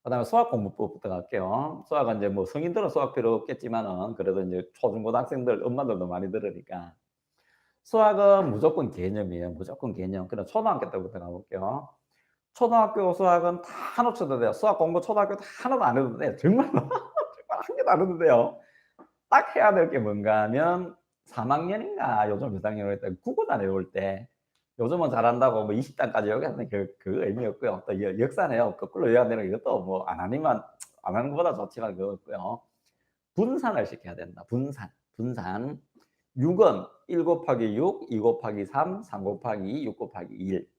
그다음에 수학 공부법부터 갈게요. 수학은 이제 뭐 성인들은 수학 필요 없겠지만은 그래도 이제 초중고등학생들 엄마들도 많이 들으니까. 수학은 무조건 개념이에요. 무조건 개념. 그럼 초등학교 때부터 가볼게요. 초등학교 수학은 다 놓쳐도 돼요. 수학 공부 초등학교 때 하나도 안 해도 돼요. 정말로. 정말 한 개도 안 해도 돼요. 딱 해야 될 게 뭔가 하면 3 학년인가 요즘 몇 학년으로 했다 국어단 외울 때 요즘은 잘한다고 뭐 20 단까지 외우겠다는 그 의미 없고요. 또 역사네요. 거꾸로 외워야 되는 이것도 뭐 안 하니만 안 하는 것보다 좋지만 그거 없고요. 분산을 시켜야 된다. 분산. 분산. 6은 1 곱하기 6, 2 곱하기 3, 3 곱하기 2, 6 곱하기 1.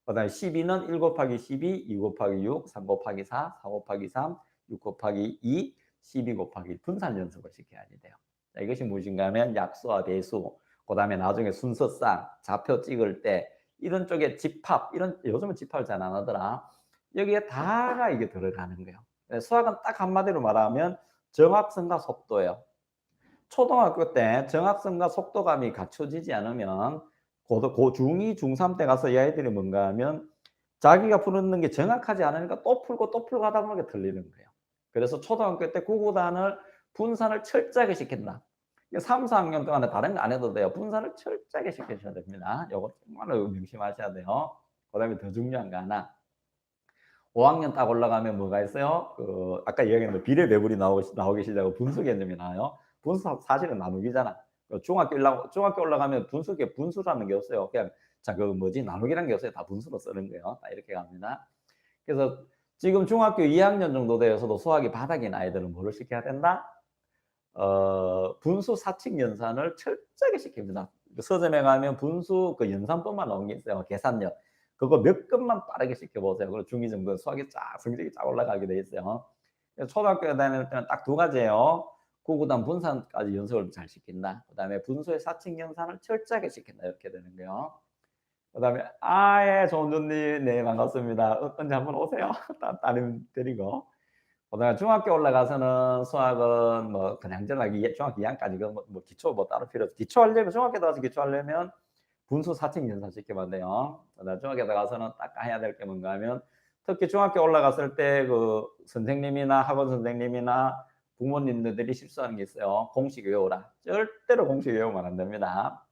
그다음에 12는 1 곱하기 12, 2 곱하기 6, 3 곱하기 4, 4 곱하기 3, 6 곱하기 2, 12 곱하기 1 분산 연습을 시켜야지 돼요. 자, 이것이 무엇인가 하면 약수와 배수, 그다음에 나중에 순서상, 좌표 찍을 때 이런 쪽에 집합, 이런 요즘은 집합을 잘 안 하더라. 여기에 다가 이게 들어가는 거예요. 수학은 딱 한마디로 말하면 정확성과 속도예요. 초등학교 때 정확성과 속도감이 갖춰지지 않으면 중2, 중3 때 가서 이 아이들이 뭔가 하면 자기가 푸는 게 정확하지 않으니까 또 풀고 또 풀고 하다 보니까 틀리는 거예요. 그래서 초등학교 때 구구단을 분산을 철저하게 시킨다. 3, 4학년 동안에 다른 거 안 해도 돼요. 분산을 철저하게 시키셔야 됩니다. 요거 정말로 명심하셔야 돼요. 그다음에 더 중요한 거 하나. 5학년 딱 올라가면 뭐가 있어요? 그 아까 이야기했는데 비례 배분이 나오기 시작하고 분수 개념이 나와요. 분수 사실은 나누기잖아. 중학교 올라가면 분수라는 게 없어요. 그냥 자 그 뭐지 나누기라는 게 없어요. 다 분수로 쓰는 거예요. 딱 이렇게 갑니다. 그래서 지금 중학교 2학년 정도 되어서도 수학이 바닥인 아이들은 뭐를 시켜야 된다? 분수 사칙 연산을 철저하게 시킵니다. 서점에 가면 분수 그 연산법만 나온 게 있어요. 계산력. 그거 몇 급만 빠르게 시켜보세요. 그리고 중2 정도 수학이 성적이 쫙 올라가게 돼 있어요. 초등학교에 다닐 때는 딱 두 가지예요. 구구단 분산까지 연습을 잘 시킨다. 그다음에 분수의 사칙 연산을 철저하게 시킨다. 이렇게 되는 거예요. 그다음에 예, 좋은 네, 반갑습니다. 언제 한번 오세요. 따님 데리고. 그다음에 중학교 올라가서는 수학은 뭐 그냥 저냥 중학교 2 학년까지 뭐 기초 뭐 따로 필요 없어. 기초하려면 중학교 들어가서 기초하려면 분수 사칙 연산시키면 돼요. 그다음에 중학교 들어가서는 딱 해야 될 게 뭔가 하면 특히 중학교 올라갔을 때 그 선생님이나 학원 선생님이나 부모님들이 실수하는 게 있어요. 공식 외우라. 절대로 공식 외우면 안 됩니다.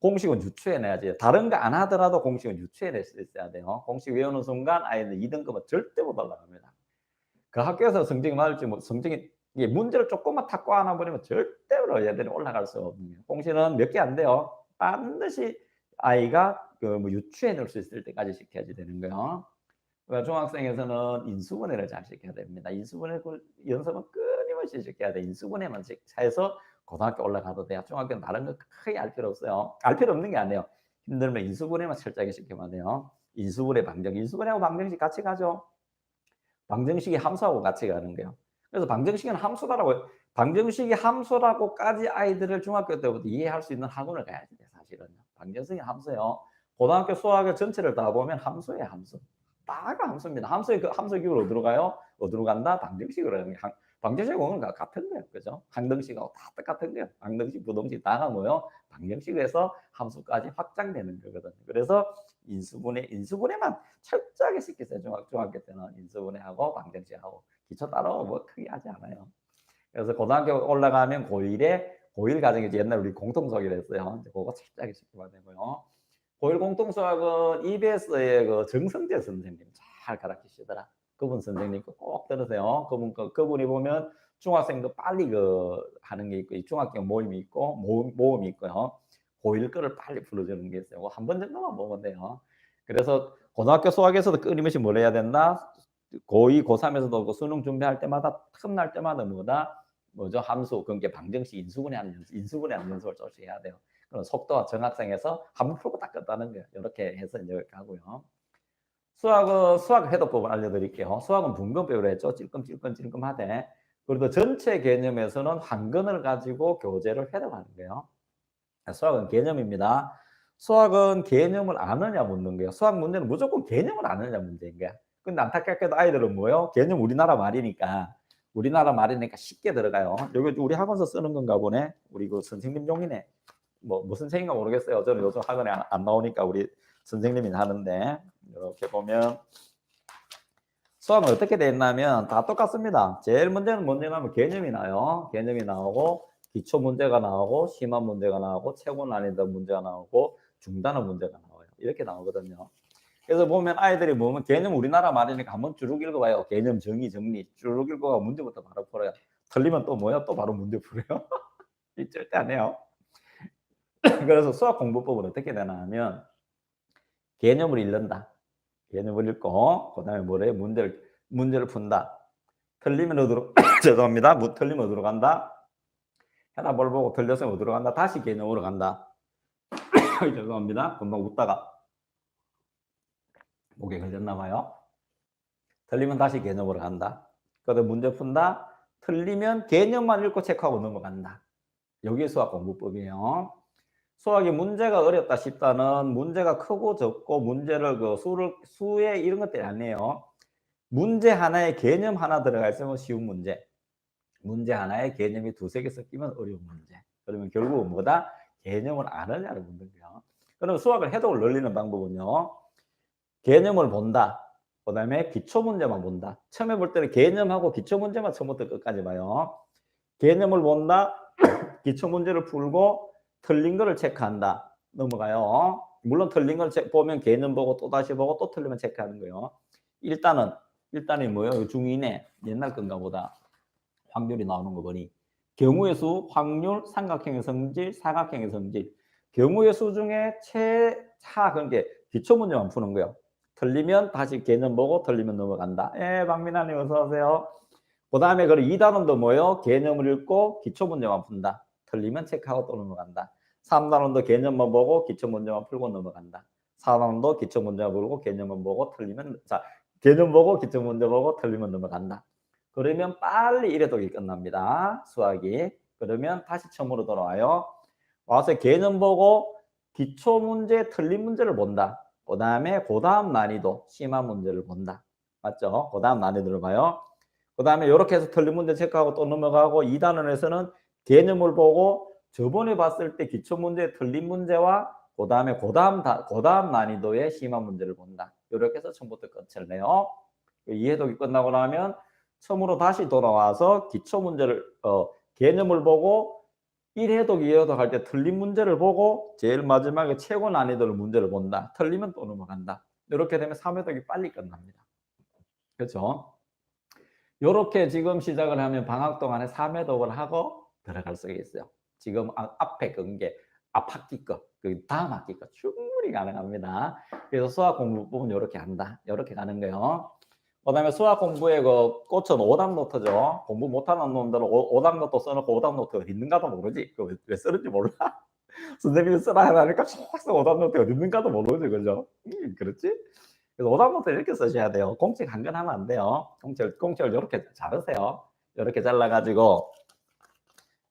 공식은 유추해 내야지. 다른 거 안 하더라도 공식은 유추해 낼 수 있어야 돼요. 공식 외우는 순간 아이들 2등급은 절대 못 올라갑니다. 그 학교에서 성적이 맞을지 뭐 성적이 이게 문제를 조금만 탁구 하나 버리면 절대로 얘들이 올라갈 수가 없는 거예요. 공시는 몇 개 안 돼요. 반드시 아이가 그 뭐 유추해 낼 수 있을 때까지 시켜야지 되는 거예요. 그러니까 중학생에서는 인수분해를 잘 시켜야 됩니다. 인수분해 연습은 끊임없이 시켜야 돼. 인수분해만 해서 고등학교 올라가도 돼요. 중학교는 다른 거 크게 알 필요 없어요. 알 필요 없는 게 아니에요. 힘들면 인수분해만 철저하게 시키면 돼요. 인수분해, 방정. 인수분해하고 방정식 같이 가죠. 방정식이 함수하고 같이 가는 거예요. 그래서 방정식은 함수다라고 방정식이 함수라고까지 아이들을 중학교 때부터 이해할 수 있는 학원을 가야 돼요, 사실은요. 방정식이 함수예요. 고등학교 수학의 전체를 다 보면 함수예요, 함수. 다가 함수입니다. 함수의 그 함수 기호로 어디로 가요? 어디로 간다? 방정식으로 가는 거예요. 방정식하고는 같은 거예요. 그죠? 항등식하고 다 똑같은 거예요. 항등식, 부등식 다가 뭐예요? 방정식에서 함수까지 확장되는 거거든요. 그래서 인수분해만 철저하게 시키세요. 중학교 때는 인수분해하고 방정식하고 기초 따로 뭐 크게 하지 않아요. 그래서 고등학교 올라가면 고1 과정이 옛날 우리 공통수학이라 했어요. 이제 그거 철저하게 시키면 되고요. 고1 공통수학은 EBS의 그 정성재 선생님 잘 가르치시더라. 그분 선생님 거 꼭 들으세요. 그분이 보면 중학생도 빨리 그 하는 게 있고, 중학교 모임이 있고, 모음이 있고요. 고1 거를 빨리 풀어주는 게 있어요. 한 번 정도만 보면 돼요. 그래서 고등학교 수학에서도 끊임없이 뭘 해야 된다? 고2, 고3에서도 그 수능 준비할 때마다 틈날 때마다 뭐죠? 함수, 그게 방정식 인수분해하는 연습을 조금씩 해야 돼요. 그럼 속도와 정확성에서 한번 풀고 딱 끝나는 거예요. 이렇게 해서 이제 이렇게 하고요. 수학 해독법을 알려드릴게요. 수학은 분근법으로 했죠. 찔끔찔끔찔끔하되. 그래도 전체 개념에서는 한근을 가지고 교재를 해독하는 거예요. 수학은 개념입니다. 수학은 개념을 아느냐 묻는 거예요. 수학 문제는 무조건 개념을 아느냐 문제인 거야. 근데 안타깝게도 아이들은 뭐예요? 개념 우리나라 말이니까 쉽게 들어가요. 여기 우리 학원서 쓰는 건가 보네. 우리 그 선생님 종이네. 뭐 무슨 책인가 모르겠어요. 저는 요즘 학원에 안 나오니까 우리 선생님이 하는데 이렇게 보면 수학은 어떻게 돼 있냐면 다 똑같습니다. 제일 문제는 뭔지 나면 개념이 나요. 개념이 나오고 기초 문제가 나오고 심화 문제가 나오고 최고 난이도 문제가 나오고 중단원 문제가 나와요. 이렇게 나오거든요. 그래서 보면 아이들이 보면 개념 우리나라 말이니까 한번 쭉 읽어봐요. 개념 정의 정리 쭉 읽어가 문제부터 바로 풀어요. 틀리면 또 뭐야? 또 바로 문제 풀어요. 절대 안 해요. 그래서 수학 공부법은 어떻게 되나 하면 개념을 읽는다. 개념을 읽고 그다음에 뭐래요? 문제를 푼다. 틀리면 어디로 죄송합니다. 틀리면 어디로 간다? 해답을 보고 틀렸으면 어디로 간다? 다시 개념으로 간다. 죄송합니다. 금방 웃다가 목에 걸렸나 봐요. 틀리면 다시 개념으로 간다. 그다음 문제 푼다. 틀리면 개념만 읽고 체크하고 넘어간다. 여기 수학 공부법이에요. 수학이 문제가 어렵다 싶다는 문제가 크고 적고 문제를 수에 이런 것들이 아니에요. 문제 하나에 개념 하나 들어가 있으면 쉬운 문제. 문제 하나에 개념이 두세 개 섞이면 어려운 문제. 그러면 결국은 뭐다? 개념을 아느냐를 묻는 거예요. 그럼 수학을 해독을 늘리는 방법은요. 개념을 본다. 그 다음에 기초 문제만 본다. 처음에 볼 때는 개념하고 기초 문제만 처음부터 끝까지 봐요. 개념을 본다. 기초 문제를 풀고 틀린 거를 체크한다. 넘어가요. 물론 틀린 걸 보면 개념 보고 또 다시 보고 또 틀리면 체크하는 거예요. 일단이 뭐예요? 중이네. 옛날 건가 보다. 확률이 나오는 거 보니. 경우의 수, 확률, 삼각형의 성질, 사각형의 성질. 경우의 수 중에 최차 그런 게 기초 문제만 푸는 거예요. 틀리면 다시 개념 보고 틀리면 넘어간다. 박민아님 어서 오세요. 그 다음에 그럼 2단원도 뭐예요? 개념을 읽고 기초 문제만 푼다. 틀리면 체크하고 또 넘어간다. 3단원도 개념만 보고 기초 문제만 풀고 넘어간다. 4단원도 기초 문제만 풀고 개념만 보고 틀리면 개념 보고 기초 문제 보고 틀리면 넘어간다. 그러면 빨리 이래독이 끝납니다. 수학이. 그러면 다시 처음으로 돌아와요. 와서 개념 보고 기초 문제 틀린 문제를 본다. 그 다음 난이도 심화 문제를 본다. 맞죠? 그 다음 난이도를 봐요. 그 다음에 이렇게 해서 틀린 문제 체크하고 또 넘어가고 2단원에서는 개념을 보고 저번에 봤을 때 기초 문제 틀린 문제와 그 다음 난이도의 심화 문제를 본다. 이렇게 해서 처음부터 끝을 내요. 이해독이 끝나고 나면 처음으로 다시 돌아와서 기초 문제를 개념을 보고 1해독, 2해독 할 때 틀린 문제를 보고 제일 마지막에 최고 난이도의 문제를 본다. 틀리면 또 넘어간다. 이렇게 되면 3회독이 빨리 끝납니다. 그렇죠? 이렇게 지금 시작을 하면 방학 동안에 3회독을 하고 들어갈 수가 있어요. 지금 앞에 게 앞학기 거, 그 다음 학기 거 충분히 가능합니다. 그래서 수학 공부법은 이렇게 한다. 이렇게 가는 거예요. 그 다음에 수학 공부에 그 꽃은 오답노트죠. 공부 못하는 놈들은 오답노트 써놓고 오답노트 어디 있는가도 모르지. 왜 쓰는지 몰라. 선생님이 쓰라 하니까 쏙 오답노트 어디 있는가도 모르지. 그죠? 그렇지? 그래서 오답노트 이렇게 쓰셔야 돼요. 공책 한 건 하면 안 돼요. 공책을 이렇게 자르세요. 이렇게 잘라가지고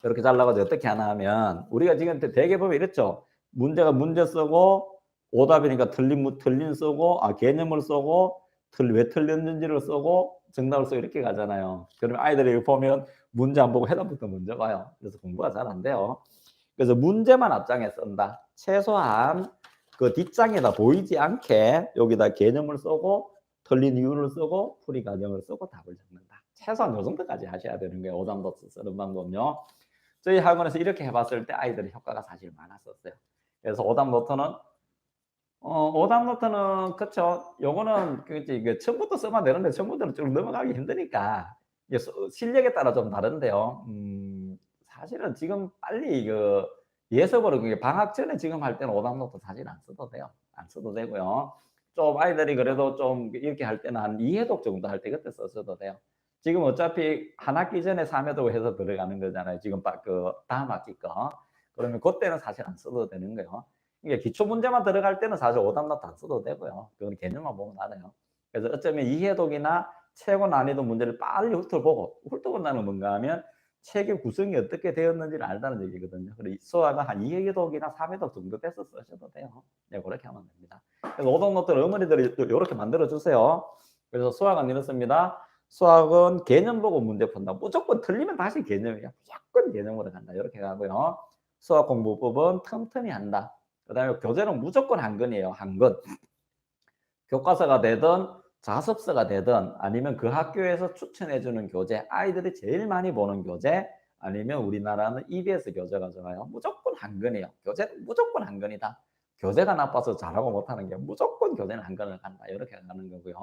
어떻게 하나 하면 우리가 지금 대개 보면 이랬죠. 문제 쓰고 오답이니까 틀린 쓰고 개념을 쓰고 왜 틀렸는지를 쓰고 정답을 쓰고 이렇게 가잖아요. 그러면 아이들이 보면 문제 안 보고 해답부터 먼저 봐요. 그래서 공부가 잘 안 돼요. 그래서 문제만 앞장에 쓴다. 최소한 그 뒷장에다 보이지 않게 여기다 개념을 쓰고 틀린 이유를 쓰고 풀이 과정을 쓰고 답을 적는다. 최소한 요 정도까지 하셔야 되는 거예요. 오답노트 쓰는 방법요. 저희 학원에서 이렇게 해봤을 때 아이들의 효과가 사실 많았었어요. 그래서 오답노트는 그쵸. 요거는 처음부터 쓰면 되는데 처음부터는 쭉 넘어가기 힘드니까 실력에 따라 좀 다른데요. 사실은 지금 빨리 예습으로 방학 전에 지금 할 때는 오답노트 사실 안 써도 돼요. 안 써도 되고요. 좀 아이들이 그래도 좀 이렇게 할 때는 한 2회독 정도 할 때 그때 써도 돼요. 지금 어차피 한 학기 전에 3회독 해서 들어가는 거잖아요. 지금 다음 학기 거. 그러면 그때는 사실 안 써도 되는 거예요. 그러니까 기초 문제만 들어갈 때는 사실 오답노트 안 써도 되고요. 그건 개념만 보면 나아요. 그래서 어쩌면 2회독이나 최고 난이도 문제를 빨리 훑어보고 훑어본다는 뭔가 하면 책의 구성이 어떻게 되었는지를 알다는 얘기거든요. 그래서 수학은 한 2회독이나 3회독 정도 돼서 쓰셔도 돼요. 네, 그렇게 하면 됩니다. 그래서 오답노트를 어머니들이 이렇게 만들어 주세요. 그래서 수학은 이렇습니다. 수학은 개념 보고 문제 푼다. 무조건 틀리면 다시 개념이야. 무조건 개념으로 간다. 이렇게 가고요. 수학 공부법은 틈틈이 한다. 그 다음에 교재는 무조건 한 권이에요. 한 권. 교과서가 되든 자습서가 되든 아니면 그 학교에서 추천해 주는 교재, 아이들이 제일 많이 보는 교재, 아니면 우리나라는 EBS 교재가 좋아요. 무조건 한권이에요. 교재는 무조건 한권이다. 교재가 나빠서 잘하고 못하는 게 무조건 교재는 한권을 간다. 이렇게 가는 거고요.